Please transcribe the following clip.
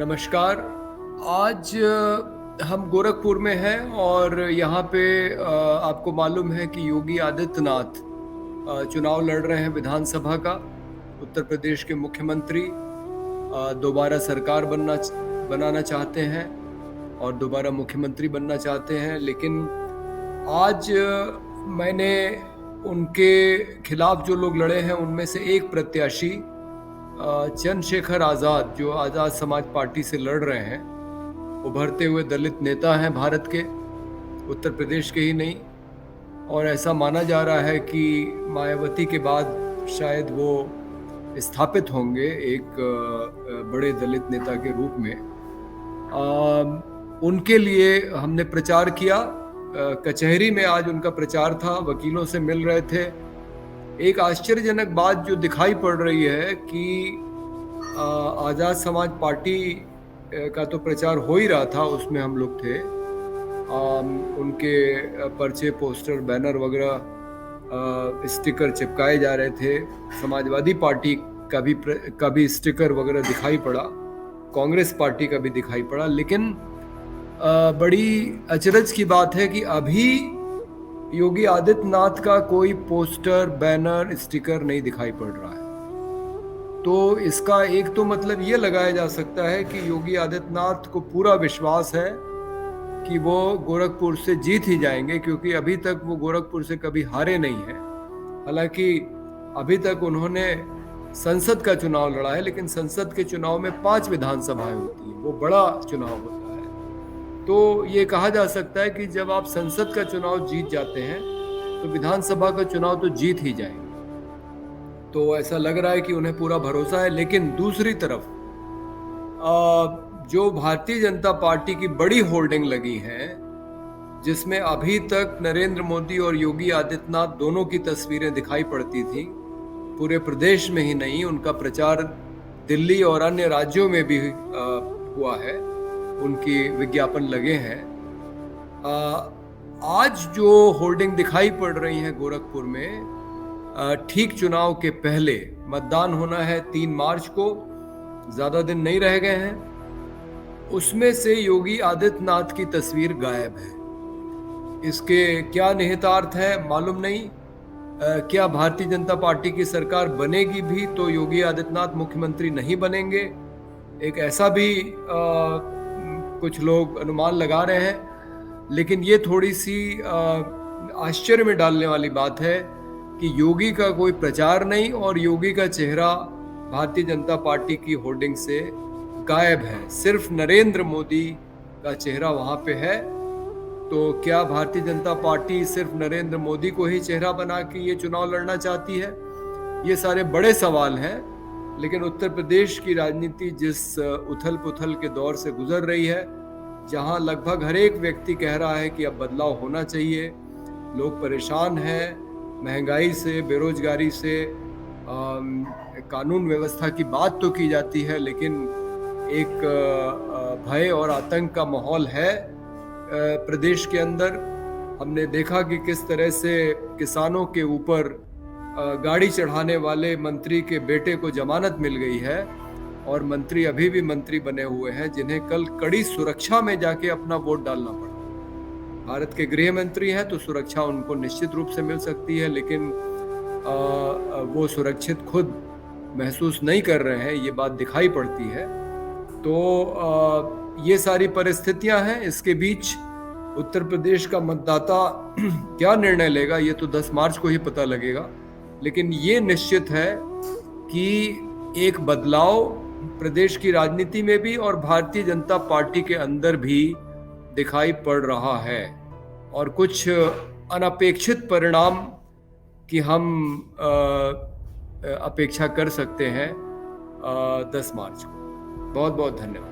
नमस्कार। आज हम गोरखपुर में हैं और यहाँ पे आपको मालूम है कि योगी आदित्यनाथ चुनाव लड़ रहे हैं विधानसभा का। उत्तर प्रदेश के मुख्यमंत्री दोबारा सरकार बनाना चाहते हैं और दोबारा मुख्यमंत्री बनना चाहते हैं। लेकिन आज मैंने उनके खिलाफ जो लोग लड़े हैं उनमें से एक प्रत्याशी चंद्रशेखर आज़ाद, जो आज़ाद समाज पार्टी से लड़ रहे हैं, उभरते हुए दलित नेता हैं भारत के, उत्तर प्रदेश के ही नहीं। और ऐसा माना जा रहा है कि मायावती के बाद शायद वो स्थापित होंगे एक बड़े दलित नेता के रूप में। उनके लिए हमने प्रचार किया। कचहरी में आज उनका प्रचार था, वकीलों से मिल रहे थे। एक आश्चर्यजनक बात जो दिखाई पड़ रही है कि आज़ाद समाज पार्टी का तो प्रचार हो ही रहा था, उसमें हम लोग थे। उनके पर्चे, पोस्टर, बैनर वगैरह, स्टिकर चिपकाए जा रहे थे। समाजवादी पार्टी का भी स्टिकर वगैरह दिखाई पड़ा, कांग्रेस पार्टी का भी दिखाई पड़ा। लेकिन बड़ी अचरज की बात है कि अभी योगी आदित्यनाथ का कोई पोस्टर, बैनर, स्टिकर नहीं दिखाई पड़ रहा है। तो इसका एक तो मतलब ये लगाया जा सकता है कि योगी आदित्यनाथ को पूरा विश्वास है कि वो गोरखपुर से जीत ही जाएंगे, क्योंकि अभी तक वो गोरखपुर से कभी हारे नहीं हैं। हालांकि अभी तक उन्होंने संसद का चुनाव लड़ा है, लेकिन संसद के चुनाव में 5 विधानसभाएं होती हैं, वो बड़ा चुनाव होता है। तो ये कहा जा सकता है कि जब आप संसद का चुनाव जीत जाते हैं तो विधानसभा का चुनाव तो जीत ही जाएंगे। तो ऐसा लग रहा है कि उन्हें पूरा भरोसा है। लेकिन दूसरी तरफ जो भारतीय जनता पार्टी की बड़ी होल्डिंग लगी है, जिसमें अभी तक नरेंद्र मोदी और योगी आदित्यनाथ दोनों की तस्वीरें दिखाई पड़ती थी, पूरे प्रदेश में ही नहीं, उनका प्रचार दिल्ली और अन्य राज्यों में भी हुआ है, उनकी विज्ञापन लगे हैं। आज जो होर्डिंग दिखाई पड़ रही है गोरखपुर में, ठीक चुनाव के पहले, मतदान होना है 3 मार्च को, ज्यादा दिन नहीं रह गए हैं, उसमें से योगी आदित्यनाथ की तस्वीर गायब है। इसके क्या निहितार्थ है मालूम नहीं। क्या भारतीय जनता पार्टी की सरकार बनेगी भी तो योगी आदित्यनाथ मुख्यमंत्री नहीं बनेंगे, एक ऐसा भी कुछ लोग अनुमान लगा रहे हैं। लेकिन ये थोड़ी सी आश्चर्य में डालने वाली बात है कि योगी का कोई प्रचार नहीं और योगी का चेहरा भारतीय जनता पार्टी की होर्डिंग से गायब है। सिर्फ नरेंद्र मोदी का चेहरा वहां पे है। तो क्या भारतीय जनता पार्टी सिर्फ नरेंद्र मोदी को ही चेहरा बना के ये चुनाव लड़ना चाहती है? ये सारे बड़े सवाल हैं। लेकिन उत्तर प्रदेश की राजनीति जिस उथल पुथल के दौर से गुजर रही है, जहां लगभग हर एक व्यक्ति कह रहा है कि अब बदलाव होना चाहिए, लोग परेशान हैं महंगाई से, बेरोजगारी से, कानून व्यवस्था की बात तो की जाती है, लेकिन एक भय और आतंक का माहौल है प्रदेश के अंदर। हमने देखा कि किस तरह से किसानों के ऊपर गाड़ी चढ़ाने वाले मंत्री के बेटे को जमानत मिल गई है और मंत्री अभी भी मंत्री बने हुए हैं, जिन्हें कल कड़ी सुरक्षा में जाके अपना वोट डालना पड़ा। भारत के गृह मंत्री हैं तो सुरक्षा उनको निश्चित रूप से मिल सकती है, लेकिन वो सुरक्षित खुद महसूस नहीं कर रहे हैं, ये बात दिखाई पड़ती है। तो ये सारी परिस्थितियां हैं। इसके बीच उत्तर प्रदेश का मतदाता क्या निर्णय लेगा ये तो 10 मार्च को ही पता लगेगा। लेकिन ये निश्चित है कि एक बदलाव प्रदेश की राजनीति में भी और भारतीय जनता पार्टी के अंदर भी दिखाई पड़ रहा है, और कुछ अनपेक्षित परिणाम की हम अपेक्षा कर सकते हैं 10 मार्च को। बहुत बहुत धन्यवाद।